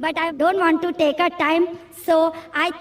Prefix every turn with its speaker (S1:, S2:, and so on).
S1: but I don't want to take a time, so I